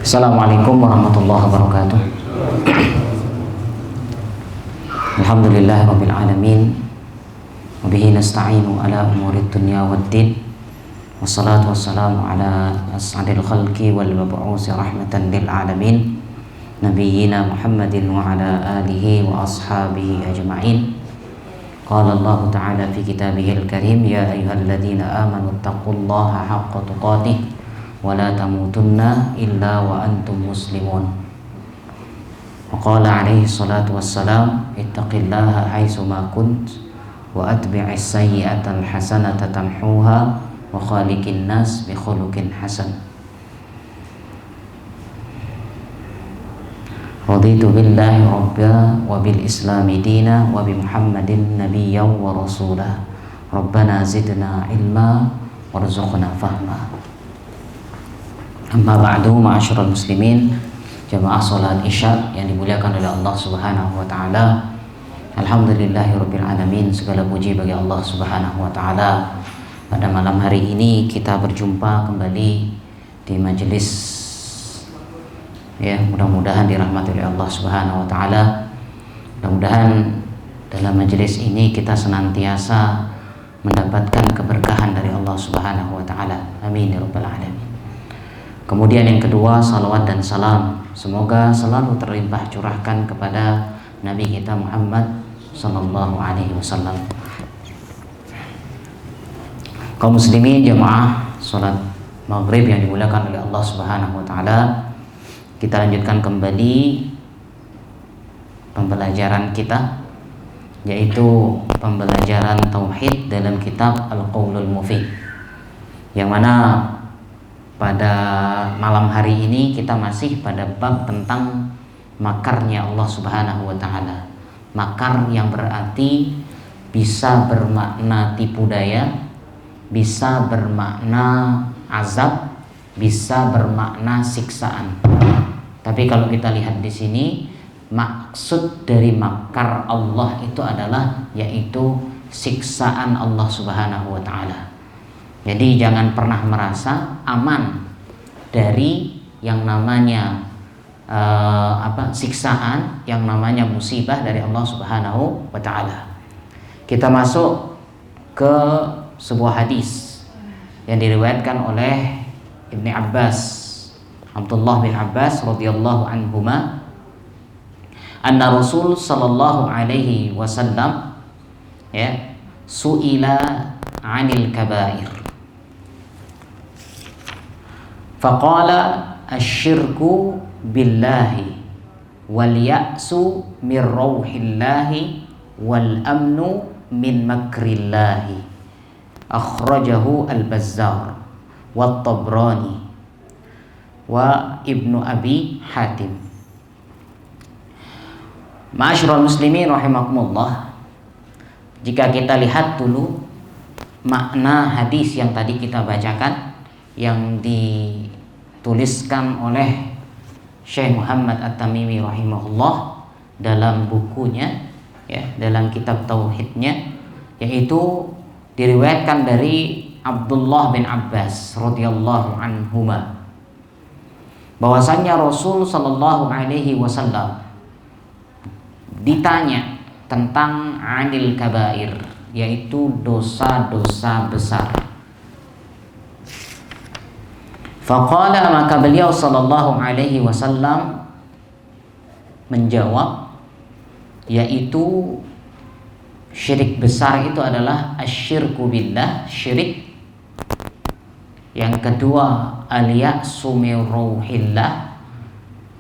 Assalamualaikum warahmatullahi wabarakatuh. Alhamdulillah rabbil alamin. Wa bihi nasta'inu ala umurid dunya waddin. Wassalatu wassalamu ala as'adil khalqi wal mab'usi rahmatan lil alamin. Nabiyyina Muhammadin wa ala alihi wa ashabihi ajma'in. Qala Allah ta'ala fi kitabihil karim, ya ayyuhalladzina amanu taqullaha haqqa tuqatih wa la tamutunna illa wa antum muslimun. Wa qala alaihi salatu wassalam, ittaqillaha haitsu ma kunt wa atbi'is sayyi'atal hasanata tamhuha wa khaliqin nas bi khuluqin hasan. Raditu billahi rabba wa bil islami dina wa bi muhammadin nabiyyan wa rasulah. Rabbana zidna ilma warzuqna fahma. Amma ba'du, ma'asyiral muslimin, jamaah salat Isya yang dimuliakan oleh Allah Subhanahu wa taala. Alhamdulillahirabbil alamin, segala puji bagi Allah Subhanahu wa taala. Pada malam hari ini kita berjumpa kembali di majelis, ya, mudah-mudahan dirahmati oleh Allah Subhanahu wa taala. Mudah-mudahan dalam majelis ini kita senantiasa mendapatkan keberkahan dari Allah Subhanahu wa taala. Amin ya rabbal alamin. Kemudian yang kedua, salawat dan salam semoga selalu terlimpah curahkan kepada Nabi kita Muhammad sallallahu alaihi wasallam. Kaum muslimin jamaah salat maghrib yang dimuliakan oleh Allah Subhanahu wa taala, kita lanjutkan kembali pembelajaran kita, yaitu pembelajaran tauhid dalam kitab Al-Qaulul Mufid, yang mana pada malam hari ini kita masih pada bab tentang makarnya Allah Subhanahu wa taala. Makar yang berarti bisa bermakna tipu daya, bisa bermakna azab, bisa bermakna siksaan. Tapi kalau kita lihat di sini, maksud dari makar Allah itu adalah yaitu siksaan Allah Subhanahu wa taala. Jadi jangan pernah merasa aman dari yang namanya siksaan, yang namanya musibah dari Allah Subhanahu wa taala. Kita masuk ke sebuah hadis yang diriwayatkan oleh Ibnu Abbas, Abdullah bin Abbas radhiyallahu anhuma, anna Rasul sallallahu alaihi wasallam su'ila 'anil kabair faqala asyirku billahi wal ya'su min rauhillahi wal amnu min makrillahi. Akhrajahu al-Bazzar wa Tabrani wa Ibnu Abi Hatim. Ma'asyiral muslimin rahimakumullah, jika kita lihat dulu makna hadis yang tadi kita bacakan, yang dituliskan oleh Syekh Muhammad At-Tamimi rahimahullah dalam bukunya, ya, dalam kitab tauhidnya, yaitu diriwayatkan dari Abdullah bin Abbas radhiyallahu anhuma, bahwasanya Rasul sallallahu alaihi wasallam ditanya tentang anil kabair, yaitu dosa-dosa besar. Faqala, maka beliau sallallahu alaihi wasallam menjawab, yaitu syirik besar itu adalah asyirku billah, syirik. Yang kedua, al-ya'su min rauhillah,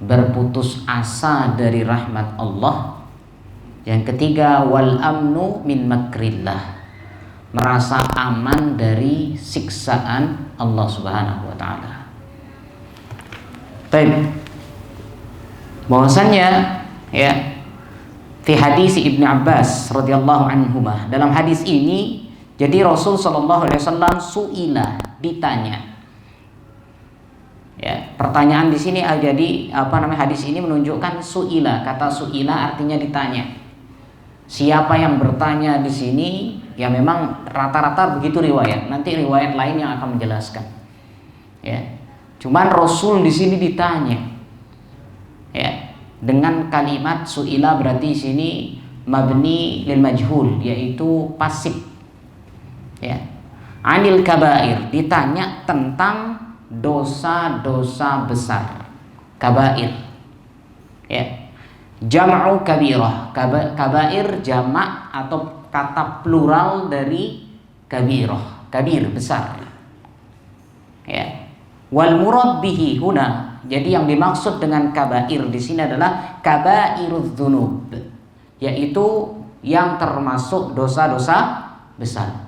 berputus asa dari rahmat Allah. Yang ketiga, wal amnu min makrillah, merasa aman dari siksaan Allah Subhanahu wa taala. Baik, bahwasannya, ya, fi hadis Ibnu Abbas radhiyallahu anhuma, dalam hadis ini jadi Rasul sallallahu alaihi wasallam suila, ditanya. Ya, pertanyaan di sini jadi hadis ini menunjukkan suila. Kata suila artinya ditanya. Siapa yang bertanya di sini? Ya memang rata-rata begitu riwayat. Nanti riwayat lain yang akan menjelaskan. Ya. Cuman Rasul di sini ditanya, ya, dengan kalimat su'ila berarti di sini mabni lil majhul, yaitu pasif. Ya. Anil kabair, ditanya tentang dosa-dosa besar. Kabair. Ya. Jam'u kabirah. Kabair jamak atau kata plural dari kabirah. Kabir, besar. Ya. Wal murad bihi huna. Jadi yang dimaksud dengan kabair di sini adalah kabairudz dzunub, yaitu yang termasuk dosa-dosa besar.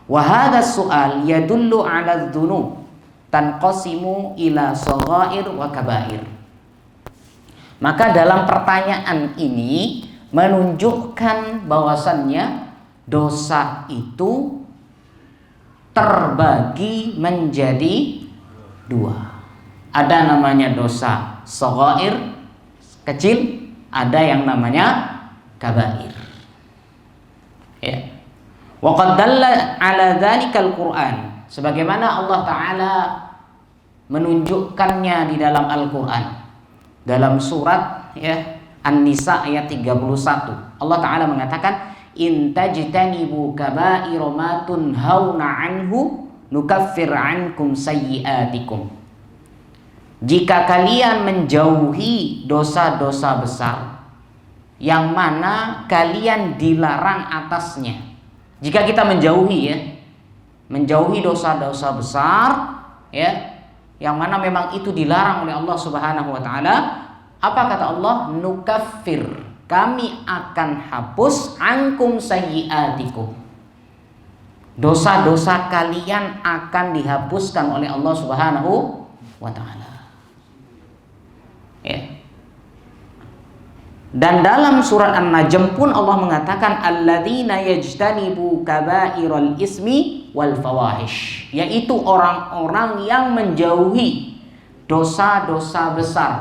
Wa hadzal su'al yadullu 'ala dzunub tanqasimu ila shaghair wa kabair. Maka dalam pertanyaan ini menunjukkan bahwasannya dosa itu terbagi menjadi dua. Ada namanya dosa shaghair, kecil, ada yang namanya kabair. Ya. Wa qad dalla 'ala dzalikal Qur'an, sebagaimana Allah taala menunjukkannya di dalam Al-Qur'an. Dalam surat, ya, An-Nisa ayat 31. Allah taala mengatakan, "In tajtanibu kaba'ira ma tunhauna 'anhu nukaffir 'ankum sayyi'atikum." Jika kalian menjauhi dosa-dosa besar yang mana kalian dilarang atasnya. Jika kita menjauhi, ya, menjauhi dosa-dosa besar, ya, yang mana memang itu dilarang oleh Allah Subhanahu wa taala, apa kata Allah? Nukaffir, kami akan hapus ankum sayyi'atikum. Dosa-dosa kalian akan dihapuskan oleh Allah Subhanahu wa taala. Ya. Dan dalam surat An-Najm pun Allah mengatakan alladzina yajtanibu kaba'iral ismi wal fawahish, yaitu orang-orang yang menjauhi dosa-dosa besar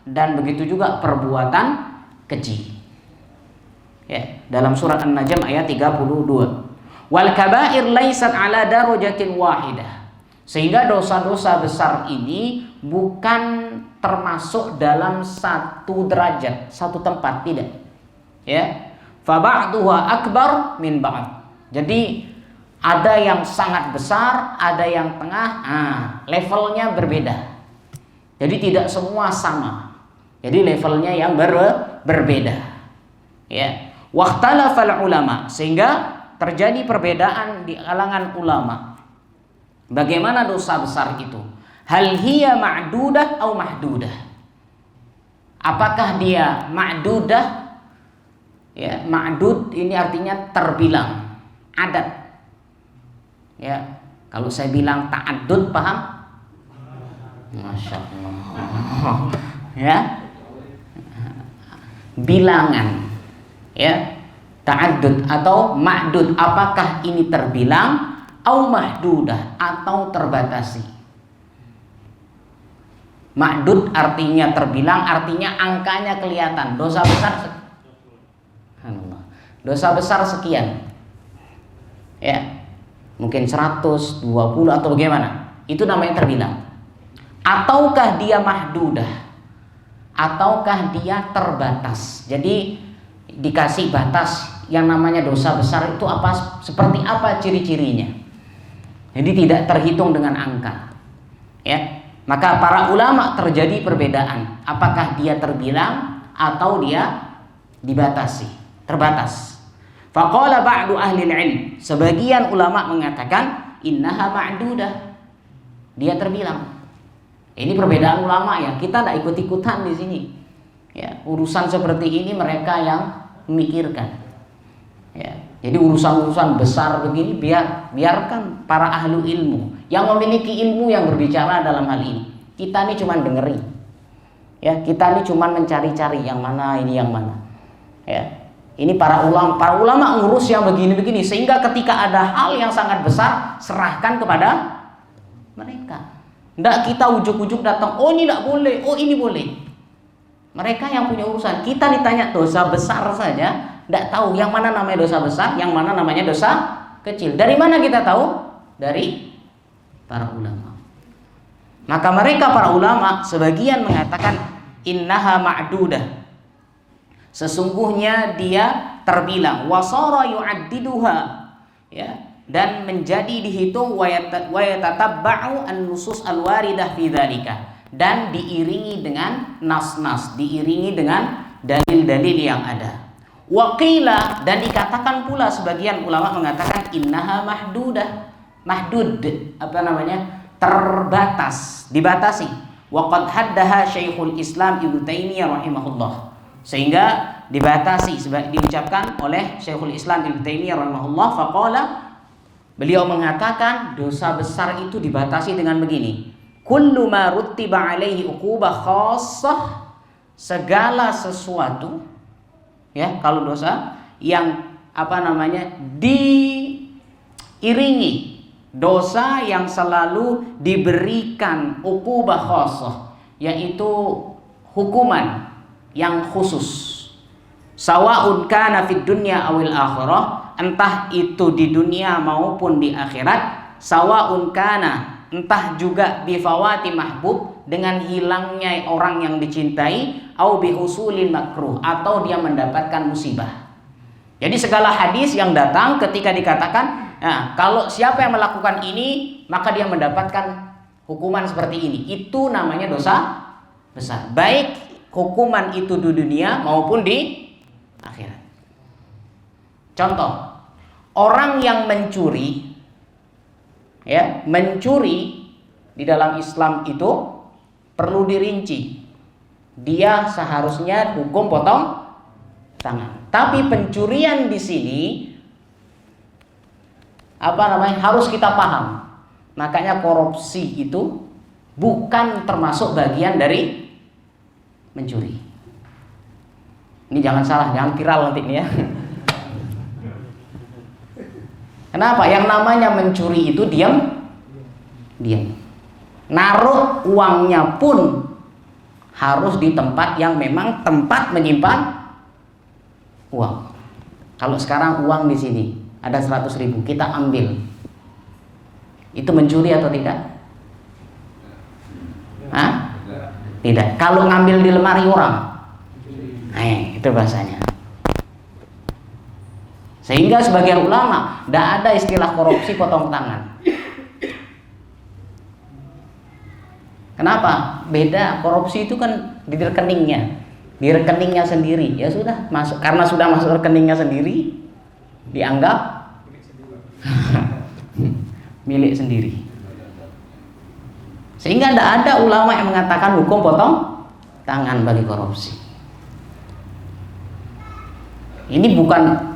dan begitu juga perbuatan keji. Ya, dalam surat An-Najm ayat 32. Wal kaba'ir laysat ala darajatin wahidah. Sehingga dosa-dosa besar ini bukan termasuk dalam satu derajat, satu tempat, tidak. Ya. Fa ba'duha akbar min ba'd. Jadi ada yang sangat besar, ada yang tengah, levelnya berbeda. Jadi tidak semua sama. Jadi levelnya yang berbeda. Ya. Waqtalafal ulama, sehingga terjadi perbedaan di kalangan ulama. Bagaimana dosa besar itu? Hal hiya ma'dudah atau mahdudah? Apakah dia ma'dudah? Ya, ma'dud ini artinya terbilang, adat. Ya, kalau saya bilang ta'addud, paham? Masya Allah. Ya, bilangan. Ya, ta'addud atau ma'dud. Apakah ini terbilang? Au mahdudah, atau terbatasi. Ma'dud artinya terbilang, artinya angkanya kelihatan. Dosa besar dosa besar sekian. Ya. Mungkin 100, 20 atau bagaimana? Itu namanya terbilang. Ataukah dia mahdudah? Ataukah dia terbatas? Jadi dikasih batas yang namanya dosa besar itu apa, seperti apa ciri-cirinya? Jadi tidak terhitung dengan angka. Ya. Maka para ulama terjadi perbedaan, apakah dia terbilang atau dia dibatasi, terbatas. Faqala ba'du ahli ilm, sebagian ulama mengatakan innaha ma'dudah, dia terbilang. Ini perbedaan ulama, ya, kita tidak ikut-ikutan di sini. Ya, urusan seperti ini mereka yang memikirkan. Ya, jadi urusan-urusan besar begini biarkan para ahli ilmu yang memiliki ilmu yang berbicara dalam hal ini. Kita ini cuma dengerin. Ya, kita ini cuma mencari-cari yang mana ini yang mana. Ya. Ini para ulama ngurus yang begini-begini, sehingga ketika ada hal yang sangat besar serahkan kepada mereka. Tidak kita ujuk-ujuk datang, oh ini tidak boleh, oh ini boleh. Mereka yang punya urusan. Kita ditanya dosa besar saja, tidak tahu yang mana namanya dosa besar, yang mana namanya dosa kecil. Dari mana kita tahu? Dari para ulama. Maka mereka para ulama sebagian mengatakan innaha ma'dudah, sesungguhnya dia terbilang, wasara yu'addiduha, ya, dan menjadi dihitung, wa yatatabba'u an-nusus al-waridah fi dzalika, dan diiringi dengan nas-nas, diiringi dengan dalil-dalil yang ada. Waqila, dan dikatakan pula sebagian ulama mengatakan innaha mahdudah, mahdud, terbatas, dibatasi. Wa qad haddaha Syekhul Islam Ibnu Taimiyah rahimahullah, sehingga dibatasi, diucapkan oleh Syekhul Islam Ibnu Taimiyah rahimahullah. Faqala, beliau mengatakan dosa besar itu dibatasi dengan begini: kullu ma ruttiba alaihi uqubah khassah, segala sesuatu, ya, kalau dosa yang diiringi, dosa yang selalu diberikan uqubah khassah, yaitu hukuman yang khusus. Sawaun kana fid dunya awil akhirah, entah itu di dunia maupun di akhirat. Sawaun kana, entah juga bifawati mahbub, dengan hilangnya orang yang dicintai, au bihusulin makruh, atau dia mendapatkan musibah. Jadi segala hadis yang datang ketika dikatakan, nah, kalau siapa yang melakukan ini maka dia mendapatkan hukuman seperti ini, itu namanya dosa besar, baik hukuman itu di dunia maupun di akhirat. Contoh, orang yang mencuri, ya, mencuri di dalam Islam itu perlu dirinci. Dia seharusnya hukum potong tangan. Tapi pencurian di sini harus kita paham. Makanya korupsi itu bukan termasuk bagian dari mencuri. Ini jangan salah, jangan viral nanti ini ya. Kenapa? Yang namanya mencuri itu diam. Naruh uangnya pun harus di tempat yang memang tempat menyimpan uang. Kalau sekarang uang di sini ada 100.000, kita ambil, itu mencuri atau tidak? Hah? Tidak. Kalau ngambil di lemari orang, itu bahasanya. Sehingga sebagian ulama tidak ada istilah korupsi potong tangan. Kenapa? Beda. Korupsi itu kan di rekeningnya sendiri. Ya sudah masuk, karena sudah masuk rekeningnya sendiri, dianggap milik sendiri. Sehingga tidak ada ulama yang mengatakan hukum potong tangan bagi korupsi. Ini bukan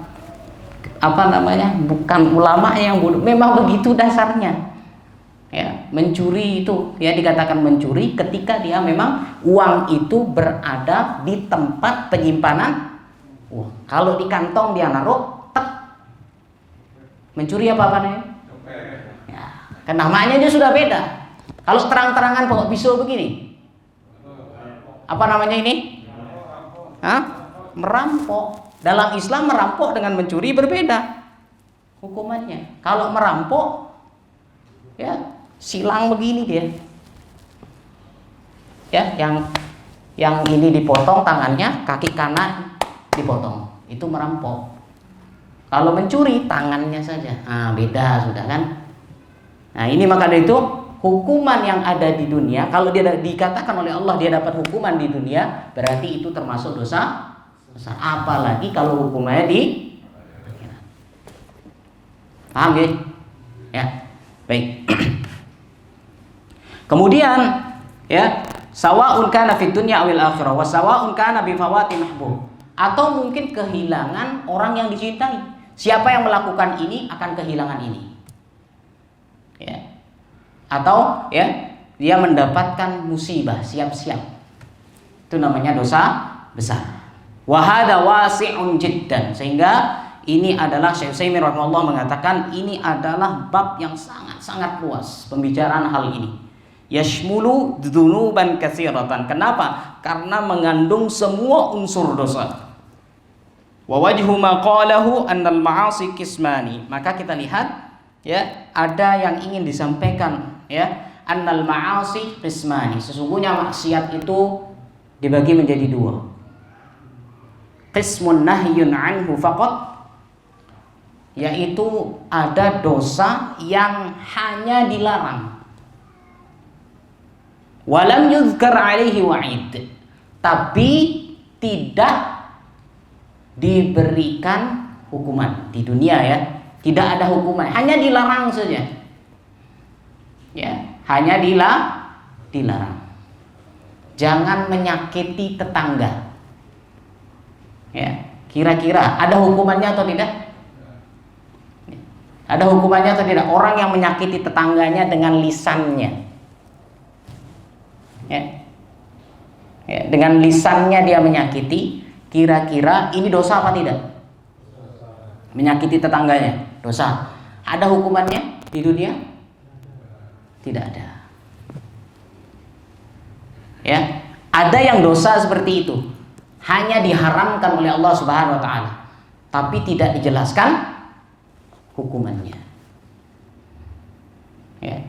bukan ulama yang bodoh, memang begitu dasarnya. Ya, mencuri itu ya dikatakan mencuri ketika dia memang uang itu berada di tempat penyimpanan uang. Kalau di kantong dia naruh, mencuri apa namanya? Ya, kan namanya aja sudah beda. Kalau terang-terangan bawa pisau begini, apa namanya ini? Merampok. Dalam Islam merampok dengan mencuri berbeda hukumannya. Kalau merampok, ya silang begini dia, ya, yang ini dipotong tangannya, kaki kanan dipotong, itu merampok. Kalau mencuri tangannya saja, beda sudah kan. Nah ini maka dari itu hukuman yang ada di dunia, kalau dia dikatakan oleh Allah dia dapat hukuman di dunia, berarti itu termasuk dosa besar. Apalagi kalau hukumannya di akhirat. Paham ya? Ya, baik. Kemudian ya, sawaun kana fid dunya awil akhirah wa sawaun kana bi fawati mahbub, atau mungkin kehilangan orang yang dicintai. Siapa yang melakukan ini akan kehilangan ini. Ya. Atau ya, dia mendapatkan musibah, siap-siap. Itu namanya dosa besar. Wa hadza wasi'un jiddan, sehingga ini adalah Syekh Utsaimin rahimahullah mengatakan ini adalah bab yang sangat-sangat luas pembicaraan hal ini. Yashmulu dzunuban katsiratan. Kenapa? Karena mengandung semua unsur dosa. Wa wajhu ma qalahu annal ma'asi qismani. Maka kita lihat ya, ada yang ingin disampaikan ya, annal ma'asi qismani. Sesungguhnya maksiat itu dibagi menjadi dua. Qismun nahyun anhu faqat, yaitu ada dosa yang hanya dilarang. Walam yuzkar alaihi wa'id, tapi tidak diberikan hukuman di dunia ya. Tidak ada hukuman, hanya dilarang saja. Ya, hanya dilarang. Jangan menyakiti tetangga. Ya, kira-kira ada hukumannya atau tidak? Ada hukumannya atau tidak? Orang yang menyakiti tetangganya dengan lisannya. Ya. Ya, dengan lisannya dia menyakiti, kira-kira ini dosa apa tidak? Menyakiti tetangganya, dosa. Ada hukumannya di dunia? Tidak ada. Ya, ada yang dosa seperti itu, hanya diharamkan oleh Allah Subhanahu wa taala, tapi tidak dijelaskan hukumannya. Ya.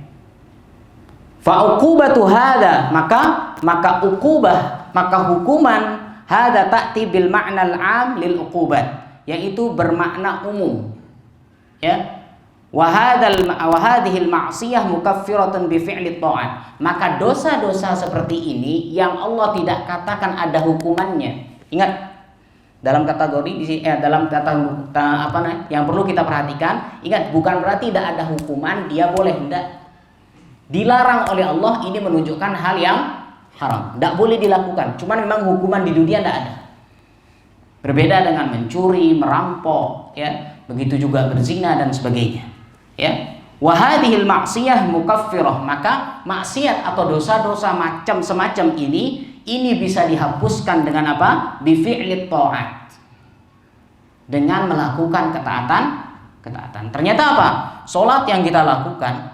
Fa uqubatu hada, maka uqubah, maka hukuman hada ta'ti bil ma'nal 'am lil uqubat, yaitu bermakna umum. Ya. Wa hadhihi al-ma'siyah mukaffiratun bi fi'li ta'at. Maka dosa-dosa seperti ini yang Allah tidak katakan ada hukumannya. Ingat, dalam kategori dalam yang perlu kita perhatikan, ingat, bukan berarti tidak ada hukuman dia boleh, tidak. Dilarang oleh Allah, ini menunjukkan hal yang haram, tidak boleh dilakukan. Cuman memang hukuman di dunia tidak ada. Berbeda dengan mencuri, merampok, ya, begitu juga berzina dan sebagainya. Ya, wa hadhil ma'siyah mukaffirah, maka maksiat atau dosa-dosa macam semacam ini bisa dihapuskan dengan apa? Bi fi'lit ta'at, dengan melakukan ketaatan. Ternyata apa? Salat yang kita lakukan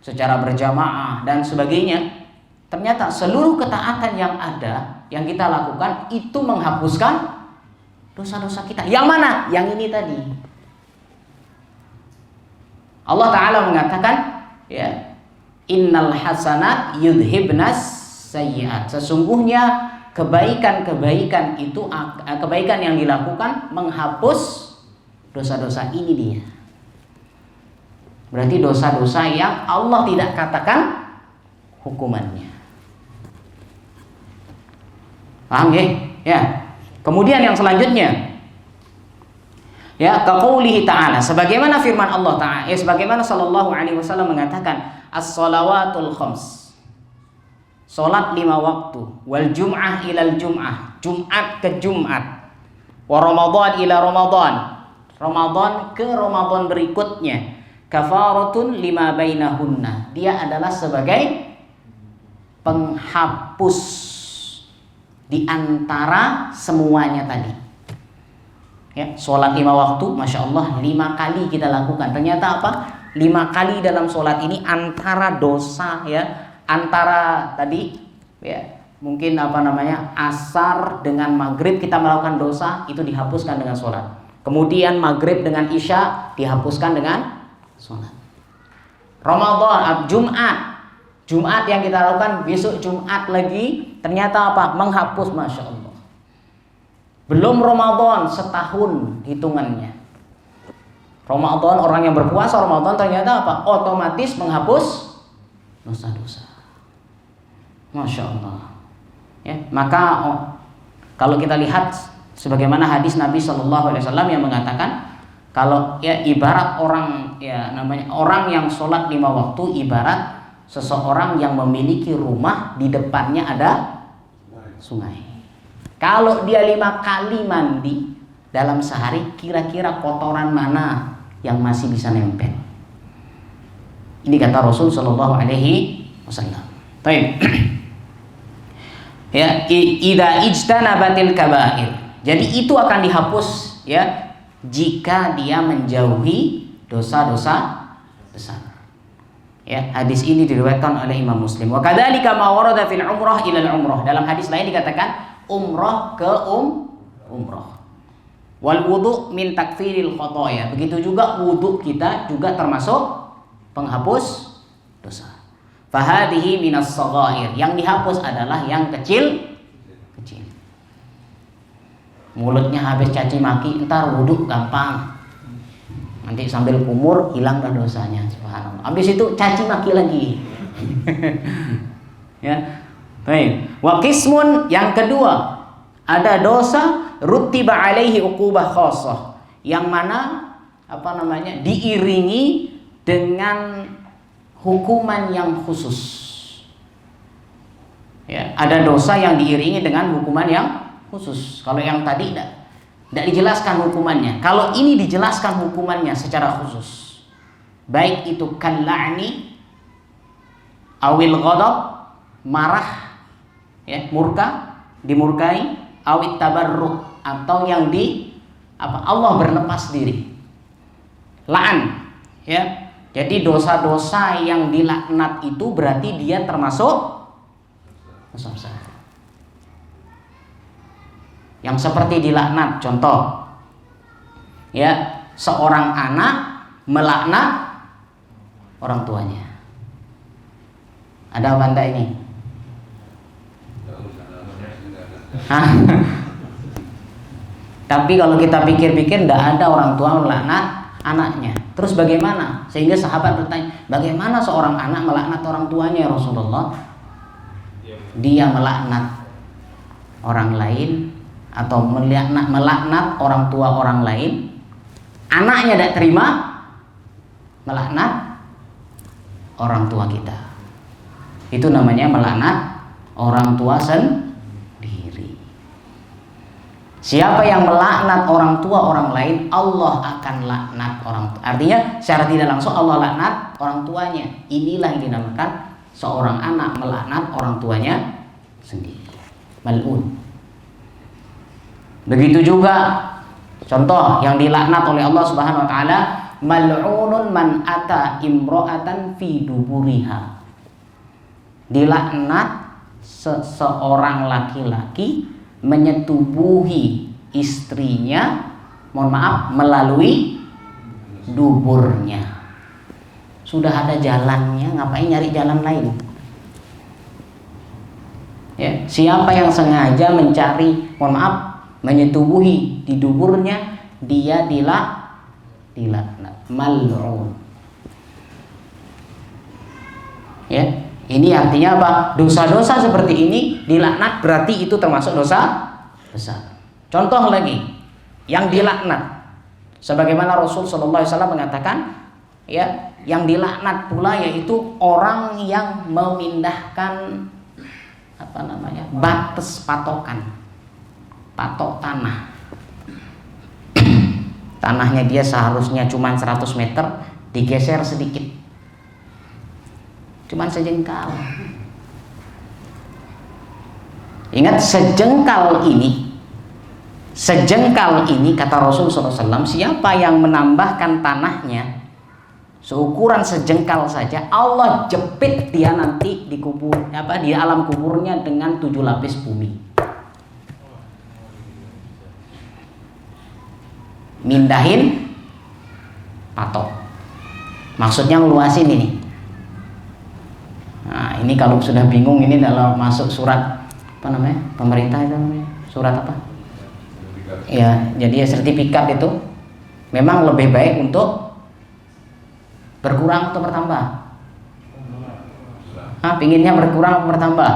secara berjamaah dan sebagainya, ternyata seluruh ketaatan yang ada yang kita lakukan itu menghapuskan dosa-dosa kita. Yang mana? Yang ini tadi. Allah Ta'ala mengatakan, ya, innal hasanat yudhibnas sayyi'at. Sesungguhnya kebaikan-kebaikan itu, kebaikan yang dilakukan menghapus dosa-dosa. Ini dia. Berarti dosa-dosa yang Allah tidak katakan hukumannya. Paham ya? Ya. Kemudian yang selanjutnya, ya, kaqoulihi ta'ala, sebagaimana firman Allah Ta'ala, sebagaimana sallallahu alaihi wasallam mengatakan, as-shalawatul khams, salat 5 waktu, wal jum'ah ilal jum'ah, Jumat ke Jumat, wa Ramadan ila Ramadan, Ramadan ke Ramadan berikutnya, kafaratun lima bainahunna, dia adalah sebagai penghapus di antara semuanya tadi. Ya, sholat 5 waktu, masya Allah, 5 kali kita lakukan. Ternyata apa? 5 kali dalam sholat ini antara dosa, ya, antara tadi, ya, mungkin asar dengan maghrib kita melakukan dosa, itu dihapuskan dengan sholat. Kemudian maghrib dengan isya dihapuskan dengan sholat. Ramadan, Jumat yang kita lakukan, besok Jumat lagi, ternyata apa? Menghapus, masya Allah. Belum Ramadan, setahun hitungannya. Ramadan, orang yang berpuasa Ramadan ternyata apa? Otomatis menghapus dosa-dosa. Masya Allah. Ya, maka kalau kita lihat sebagaimana hadis Nabi Shallallahu Alaihi Wasallam yang mengatakan, kalau ya ibarat orang, ya, namanya orang yang sholat 5 waktu ibarat seseorang yang memiliki rumah di depannya ada sungai. Kalau dia 5 kali mandi dalam sehari, kira-kira kotoran mana yang masih bisa nempel? Ini kata Rasul Shallallahu Alaihi Wasallam. Baik. Ya, idza ijtanabatil kabair. Jadi itu akan dihapus, ya, jika dia menjauhi dosa-dosa besar. Ya, hadis ini diriwayatkan oleh Imam Muslim. Wa kadzalika ma warada fil umrah ila al umrah. Dalam hadis lain dikatakan umrah ke umrah. Wal wudu min takfiril khotoya. Begitu juga wudu kita juga termasuk penghapus dosa. Fahadihi minas shaghair. Yang dihapus adalah yang kecil. Mulutnya habis caci maki, ntar wudhu gampang. Nanti sambil kumur hilang dah dosanya, subhanallah. Habis itu caci maki lagi. Ya. Baik. Wa qismun, yang kedua, ada dosa rutiba alaihi uqubah khassah, yang mana diiringi dengan hukuman yang khusus. Ya, ada dosa yang diiringi dengan hukuman yang khusus. Kalau yang tadi tidak dijelaskan hukumannya. Kalau ini dijelaskan hukumannya secara khusus. Baik itu kal-la'ni, awil ghadab, marah, ya, murka, dimurkai, awit tabarruk, atau yang Allah berlepas diri. La'an, ya. Jadi dosa-dosa yang dilaknat itu berarti dia termasuk dosa besar. Yang seperti dilaknat, contoh, ya, seorang anak melaknat orang tuanya. Ada apa anda ini? Tapi kalau kita pikir-pikir, tidak ada orang tua melaknat anaknya. Terus bagaimana? Sehingga sahabat bertanya, bagaimana seorang anak melaknat orang tuanya ya Rasulullah? Dia melaknat orang lain atau melaknat orang tua orang lain, anaknya tidak terima, melaknat orang tua kita. Itu namanya melaknat orang tua sendiri. Siapa yang melaknat orang tua orang lain, Allah akan laknat orang tua. Artinya secara tidak langsung Allah laknat orang tuanya. Inilah yang dinamakan seorang anak melaknat orang tuanya sendiri. Mal'un. Begitu juga contoh yang dilaknat oleh Allah Subhanahu wa taala, mal'unun man ata imra'atan fi duburiha. Dilaknat seseorang laki-laki menyetubuhi istrinya, mohon maaf, melalui duburnya. Sudah ada jalannya, ngapain nyari jalan lain? Ya, siapa yang sengaja mencari, mohon maaf, menyetubuhi di duburnya, dia dilaknat, mal'un. Ya, ini artinya apa? Dosa-dosa seperti ini dilaknat berarti itu termasuk dosa besar. Contoh lagi, yang dilaknat, sebagaimana Rasul Shallallahu Alaihi Wasallam mengatakan, ya, yang dilaknat pula yaitu orang yang memindahkan batas patokan. Patok tanah. Tanahnya dia seharusnya cuma 100 meter, digeser sedikit, cuma sejengkal. Ingat, sejengkal ini kata Rasul SAW, siapa yang menambahkan tanahnya seukuran sejengkal saja, Allah jepit dia nanti di alam kuburnya dengan 7 lapis bumi. Mindahin patok, maksudnya ngeluasin ini. Nah, ini kalau sudah bingung, ini dalam masuk surat pemerintah itu namanya surat apa? Ya, jadi sertifikat itu memang lebih baik untuk berkurang atau bertambah. Pinginnya berkurang atau bertambah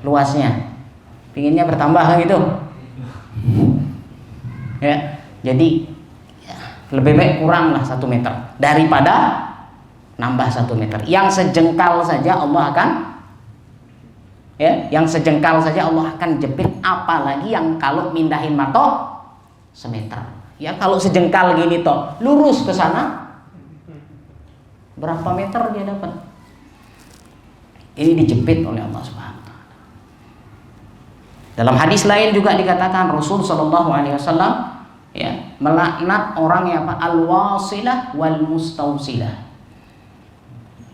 luasnya? Pinginnya bertambah gitu. Ya. Jadi lebih baik kuranglah 1 meter daripada nambah 1 meter. Yang sejengkal saja Allah akan, ya, yang sejengkal saja Allah akan jepit, apalagi yang kalau mindahin matok semeter. Ya, kalau sejengkal gini toh lurus ke sana, berapa meter dia dapat? Ini dijepit oleh Allah Subhanahu wa taala. Dalam hadis lain juga dikatakan Rasul Shallallahu Alaihi Wasallam, ya, melaknat orang yang al-wasilah wal mustausilah,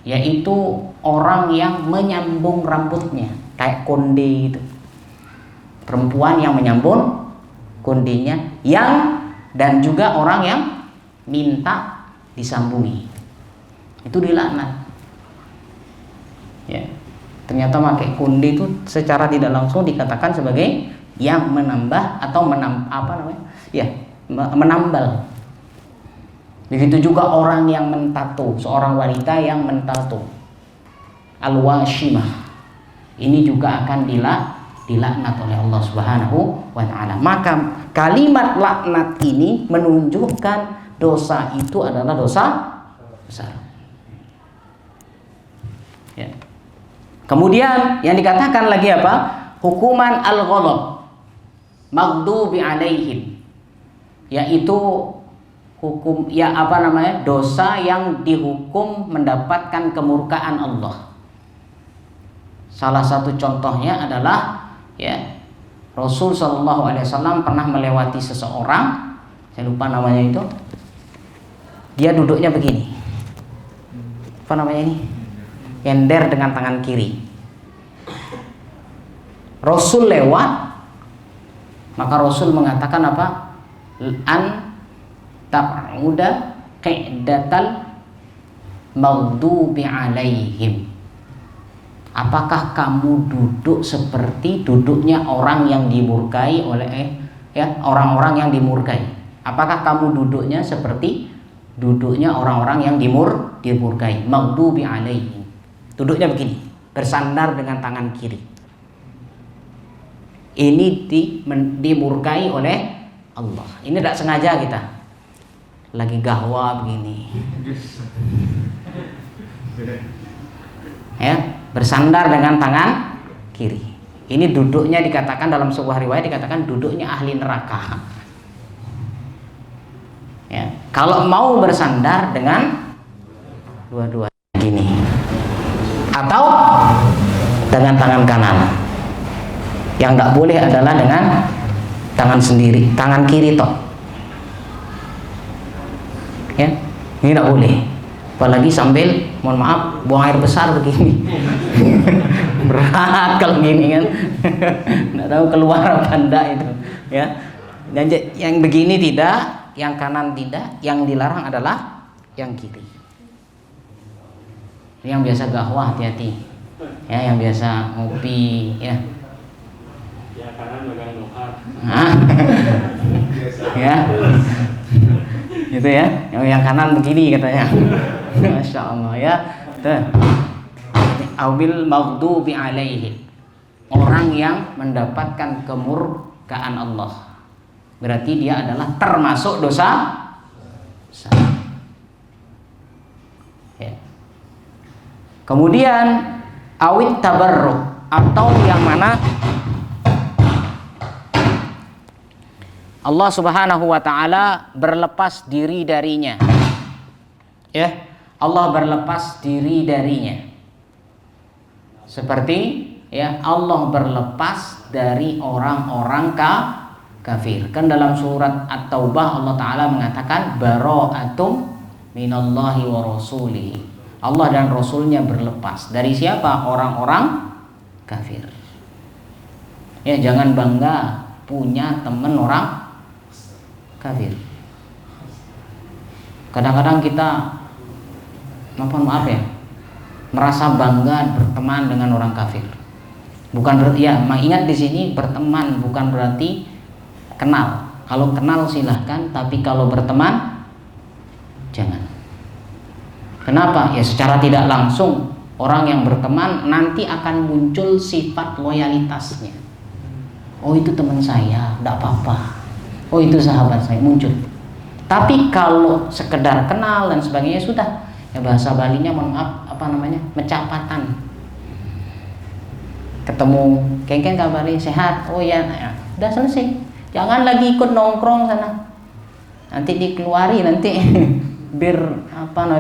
yaitu orang yang menyambung rambutnya kayak konde itu, perempuan yang menyambung kondenya, dan juga orang yang minta disambungi, itu dilaknat. Ya. Ternyata pakai kundi itu secara tidak langsung dikatakan sebagai yang menambah atau menambal. Begitu juga orang yang mentato, seorang wanita yang mentato, al-washimah, ini juga akan dilaknat oleh Allah Subhanahu wa taala. Maka kalimat laknat ini menunjukkan dosa itu adalah dosa besar. Ya. Kemudian yang dikatakan lagi apa? Hukuman al-ghadab, maghdubi alaihim, yaitu dosa yang dihukum mendapatkan kemurkaan Allah. Salah satu contohnya adalah Rasul Shallallahu Alaihi Wasallam pernah melewati seseorang, saya lupa namanya itu, dia duduknya begini, apa namanya ini, nyender dengan tangan kiri. Rasul lewat, maka Rasul mengatakan apa? An ta'uda qi'datal maghdubi alaihim. Apakah kamu duduk seperti duduknya orang yang dimurkai oleh orang-orang yang dimurkai? Apakah kamu duduknya seperti duduknya orang-orang yang dimurkai? Maghdubi alaihim. Duduknya begini, bersandar dengan tangan kiri. Ini dimurkai oleh Allah. Ini tidak sengaja kita lagi gahwa begini, bersandar dengan tangan kiri. Ini duduknya dikatakan dalam sebuah riwayat dikatakan duduknya ahli neraka. Kalau mau bersandar dengan dua-dua gini, atau dengan tangan kanan. Yang tidak boleh adalah dengan tangan sendiri, tangan kiri toh. Ini tidak boleh. Apalagi sambil, mohon maaf, buang air besar begini. Berat kalau gini kan. Tidak tahu keluar apa enggak itu. Dan yang begini tidak, yang kanan tidak, yang dilarang adalah yang kiri. Ini yang biasa gahwah, hati-hati. Yang biasa ngopi, kanan megang lokar. Itu yang kanan begini katanya. Masya Allah Awil maghdubi alaihi, orang yang mendapatkan kemurkaan Allah, berarti dia adalah termasuk dosa besar. Kemudian awit tabarruk, atau yang mana Allah Subhanahu wa taala berlepas diri darinya. Allah berlepas diri darinya. Seperti Allah berlepas dari orang-orang kafir. Kan dalam surat At-Taubah Allah taala mengatakan bara'atum minallahi wa rasulihi. Allah dan Rasulnya berlepas dari siapa? Orang-orang kafir. Jangan bangga punya teman orang kafir. Kadang-kadang kita merasa bangga berteman dengan orang kafir. Bukan berarti ingat di sini berteman bukan berarti kenal. Kalau kenal silahkan, tapi kalau berteman jangan. Kenapa? Secara tidak langsung orang yang berteman nanti akan muncul sifat loyalitasnya. Oh, itu teman saya, tidak apa-apa. Oh, itu sahabat saya, muncul. Tapi kalau sekedar kenal dan sebagainya sudah, bahasa Balinya mohon maaf mecapatan. Ketemu kengkeng kabari sehat, oh ya, udah selesai. Jangan lagi ikut nongkrong sana. Nanti dikeluari nanti bir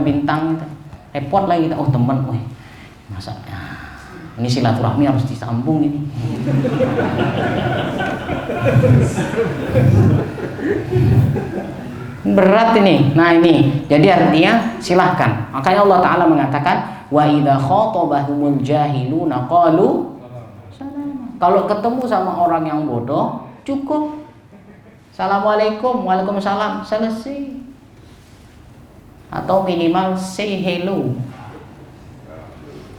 bintang itu. Repot lagi kita. Oh, teman, masa ini silaturahmi harus disambung ini. Berat ini. Nah, ini. Jadi artinya silahkan. Makanya Allah taala mengatakan wa idza khatabahumul jahiluna qalu salama. Kalau ketemu sama orang yang bodoh, cukup assalamualaikum, waalaikumsalam, selesai. Atau minimal say hello.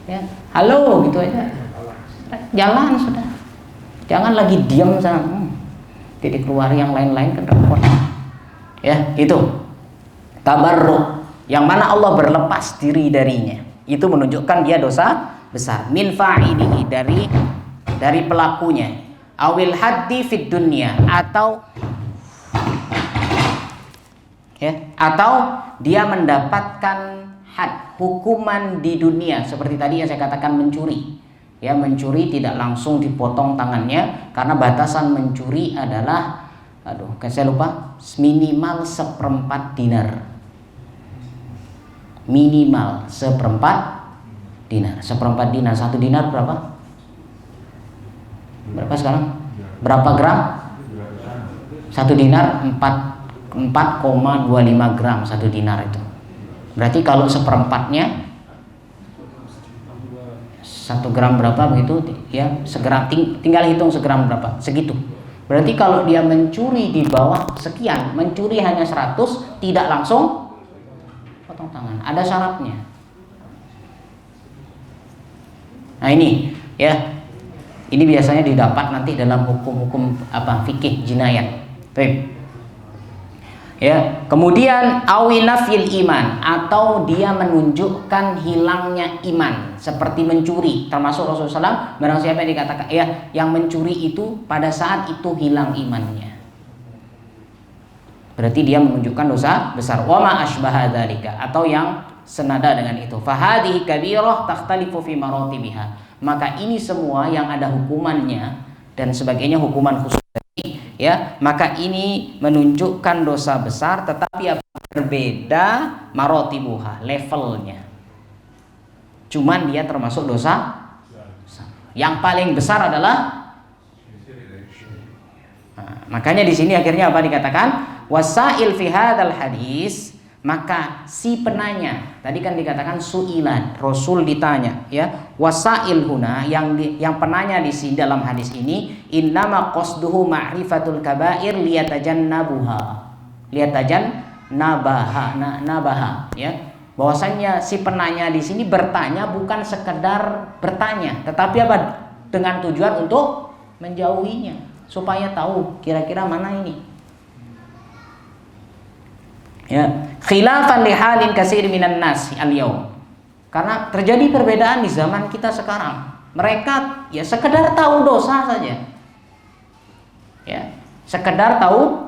Ya, halo gitu aja. Jalan sudah. Jangan lagi diam sana. Jadi keluar yang lain-lain kan repot. Ya, itu. Tabarruk yang mana Allah berlepas diri darinya. Itu menunjukkan dia dosa besar. Min fa'ilihi dari pelakunya. Awil haddi fid dunya atau dia mendapatkan had, hukuman di dunia seperti tadi yang saya katakan mencuri. Ya, mencuri tidak langsung dipotong tangannya karena batasan mencuri adalah saya lupa, minimal 1/4 dinar. Minimal 1/4 dinar. 1/4 dinar, 1 dinar berapa? Berapa sekarang? Berapa gram? 1 dinar 4,25 gram 1 dinar itu. Berarti kalau 1/4-nya 1 gram berapa begitu ya, segram, tinggal hitung segram berapa, segitu. Berarti kalau dia mencuri di bawah sekian, mencuri hanya 100, tidak langsung potong tangan, ada syaratnya. Nah ini ya, ini biasanya didapat nanti dalam hukum-hukum fikih jinayat. Baik. Ya, kemudian awinafil iman atau dia menunjukkan hilangnya iman seperti mencuri, termasuk Rasulullah SAW barang siapa yang dikatakan yang mencuri itu pada saat itu hilang imannya, berarti dia menunjukkan dosa besar. Wa ma asbaha dzalika atau yang senada dengan itu. Fahadhihi kabirah takhtalifu fi maratibiha. Maka ini semua yang ada hukumannya dan sebagainya, hukuman khusus ya, maka ini menunjukkan dosa besar tetapi berbeda marotibuha, levelnya. Cuman dia termasuk dosa besar. Yang paling besar adalah makanya di sini akhirnya apa dikatakan? Wasail fi hadzal hadis, maka si penanya, tadi kan dikatakan su'ilan, Rasul ditanya ya. Wasail huna yang penanya di sini dalam hadis ini innama qasduhu ma'rifatul kaba'ir nabaha ya. Bahwasanya si penanya di sini bertanya bukan sekedar bertanya, tetapi apa? Dengan tujuan untuk menjauhinya supaya tahu kira-kira mana ini. Ya, khilafan li halin katsir minan nas al-yaum. Karena terjadi perbedaan di zaman kita sekarang. Mereka ya sekedar tahu dosa saja. Ya, sekedar tahu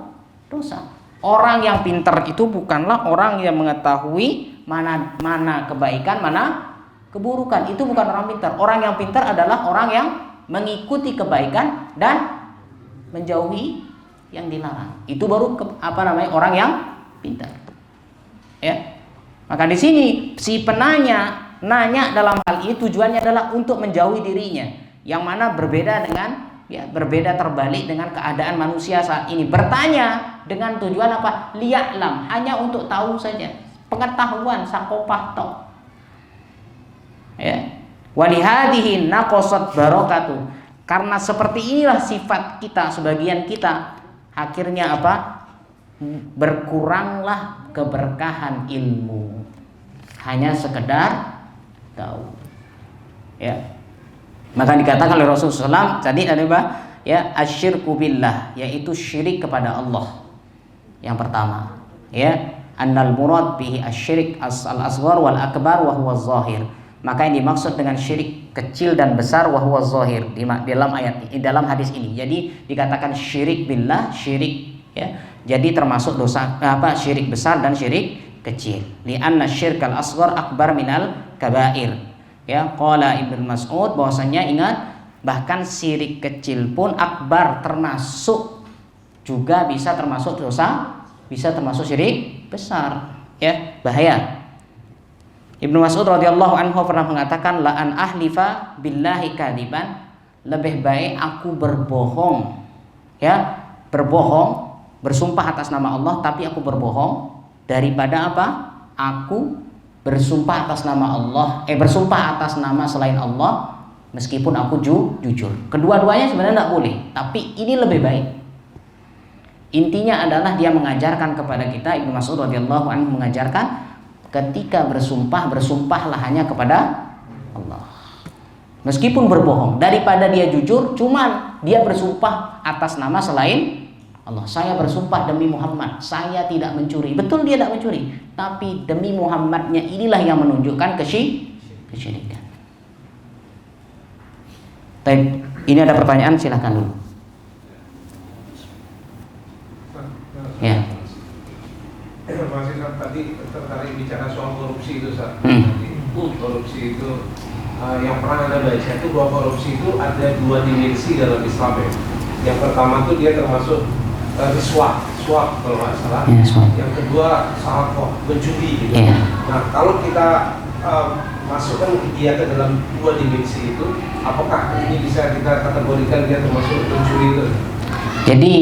dosa. Orang yang pintar itu bukanlah orang yang mengetahui mana kebaikan, mana keburukan. Itu bukan orang pintar. Orang yang pintar adalah orang yang mengikuti kebaikan dan menjauhi yang dilarang. Itu baru orang yang pintar. Ya. Maka di sini si penanya nanya dalam hal ini tujuannya adalah untuk menjauhi dirinya, yang mana berbeda terbalik dengan keadaan manusia saat ini. Bertanya dengan tujuan apa? Liya'lam, hanya untuk tahu saja, pengetahuan sakopah tok. Ya. Walihadihi naqasat barakatuh. Karena seperti inilah sifat kita, sebagian kita, akhirnya apa? Berkuranglah keberkahan ilmu, hanya sekedar tahu. Ya. Maka dikatakan oleh Rasulullah SAW tadi ada apa? Ya, asyirku billah, yaitu syirik kepada Allah. Yang pertama, ya, annal murad bihi asyirik al-asghar wal akbar wa huwa zahir. Maka yang dimaksud dengan syirik kecil dan besar wa huwa zahir dalam ayat ini, dalam hadis ini. Jadi dikatakan syirik billah, syirik ya. Jadi termasuk dosa syirik besar dan syirik kecil. Li'anna syirkal asghar akbar minal kabair. Ya, qala Ibnu Mas'ud bahwasanya ingat bahkan syirik kecil pun akbar termasuk juga bisa termasuk dosa, bisa termasuk syirik besar. Ya, bahaya. Ibnu Mas'ud radhiyallahu anhu pernah mengatakan la an ahlifa billahi kadiban, lebih baik aku berbohong. Ya, berbohong, bersumpah atas nama Allah tapi aku berbohong daripada apa? Aku bersumpah atas nama Allah, bersumpah atas nama selain Allah meskipun aku jujur. Kedua-duanya sebenarnya tidak boleh, tapi ini lebih baik. Intinya adalah dia mengajarkan kepada kita, Ibnu Mas'ud radhiyallahu anhu mengajarkan ketika bersumpah, bersumpahlah hanya kepada Allah. meskipun berbohong, daripada dia jujur cuman dia bersumpah atas nama selain Allah. Saya bersumpah demi Muhammad, saya tidak mencuri. Betul dia tidak mencuri, tapi demi Muhammadnya inilah yang menunjukkan kesyirikan. Baik, ini ada pertanyaan, silahkan dulu. Ya. Masih tadi tertarik bicara soal korupsi itu, Ustaz. Korupsi itu yang pernah Anda baca itu bahwa korupsi itu ada dua dimensi dalam Islam ya. Yang pertama itu dia termasuk suap kalau nggak salah. Ya, yang kedua salah mencuri gitu. Ya. Nah, kalau kita masukkan dia ke dalam dua dimensi itu, apakah ini bisa kita kategorikan dia termasuk mencuri itu? Jadi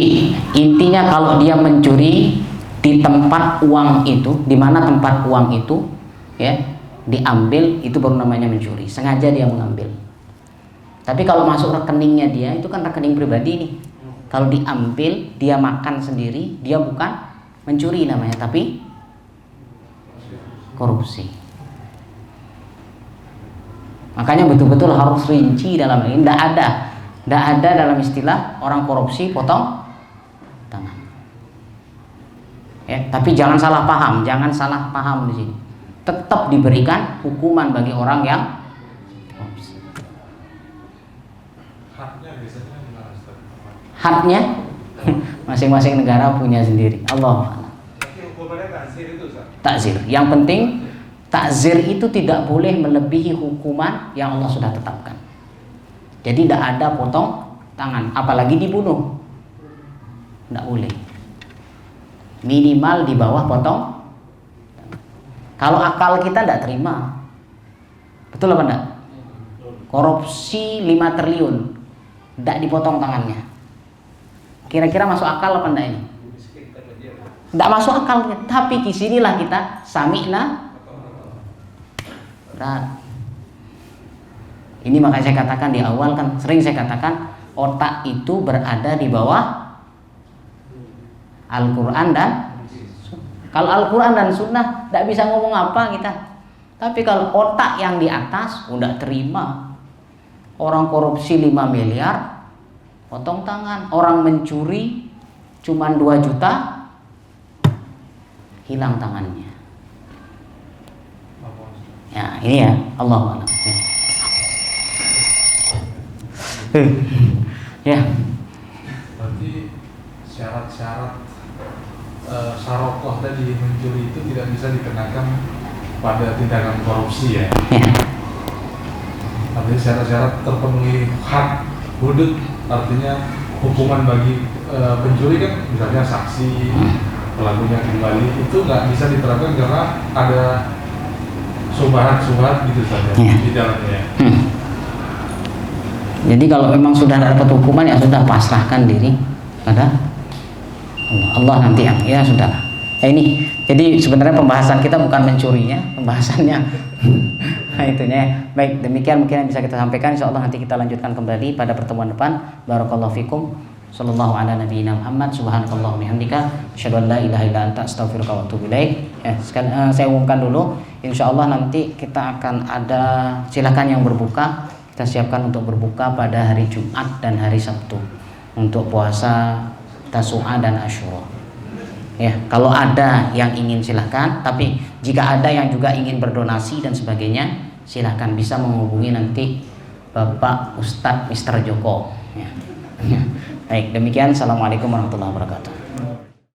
intinya kalau dia mencuri di tempat uang itu, di mana tempat uang itu ya diambil, itu baru namanya mencuri. Sengaja dia mengambil. Tapi kalau masuk rekeningnya dia, itu kan rekening pribadi nih. Kalau diambil, dia makan sendiri, dia bukan mencuri namanya, tapi korupsi. Makanya betul-betul harus rinci dalam ini. Tidak ada dalam istilah orang korupsi potong tangan. Ya, tapi jangan salah paham di sini. Tetap diberikan hukuman bagi orang yang korupsi. Haknya masing-masing negara punya sendiri. Allah. Takzir. Yang penting takzir itu tidak boleh melebihi hukuman yang Allah sudah tetapkan. Jadi tidak ada potong tangan, apalagi dibunuh. Tidak boleh. Minimal di bawah potong. Kalau akal kita tidak terima, betul apa enggak? Korupsi 5 triliun, tidak dipotong tangannya. Kira-kira masuk akal apa enggak ini? Tidak masuk akal. Tapi di sinilah kita sami'na. Nah, ini makanya saya katakan di awal kan, sering saya katakan otak itu berada di bawah Al-Quran dan kalau Al-Quran dan Sunnah tidak bisa ngomong apa kita. Tapi kalau otak yang di atas udah terima. Orang korupsi 5 miliar potong tangan. Orang mencuri cuman 2 juta hilang tangannya. Ya ini ya, Allah a'lam. Ya. Berarti syarat-syarat sarokoh tadi mencuri itu tidak bisa dikenakan pada tindakan korupsi ya. Ya. Artinya syarat-syarat terpenuhi hak hudud, artinya hukuman bagi pencuri kan misalnya saksi, pelakunya kembali, itu nggak bisa diterapkan karena ada subahat gitu saja di dalamnya. Jadi kalau memang sudah dapat hukuman ya sudah, pasrahkan diri pada Allah nanti ya sudah. Ini jadi sebenarnya pembahasan kita bukan mencurinya, pembahasannya nah itunya. Baik, demikian mungkin yang bisa kita sampaikan. Insyaallah nanti kita lanjutkan kembali pada pertemuan depan. Barakallahu fikum. Sallallahu ala nabiyina Muhammad. Subhanakallah bihamdika asyhadu an la ilaha illa anta astaghfiruka wa atubu ilaik. Ya, sekarang saya umumkan dulu. Insyaallah nanti kita akan ada, silakan yang berbuka kita siapkan untuk berbuka pada hari Jumat dan hari Sabtu untuk puasa Tasu'a dan Asyura. Ya, kalau ada yang ingin silahkan, tapi jika ada yang juga ingin berdonasi dan sebagainya, silahkan bisa menghubungi nanti Bapak Ustadz Mr. Joko. Ya. Baik, demikian. Assalamualaikum warahmatullahi wabarakatuh.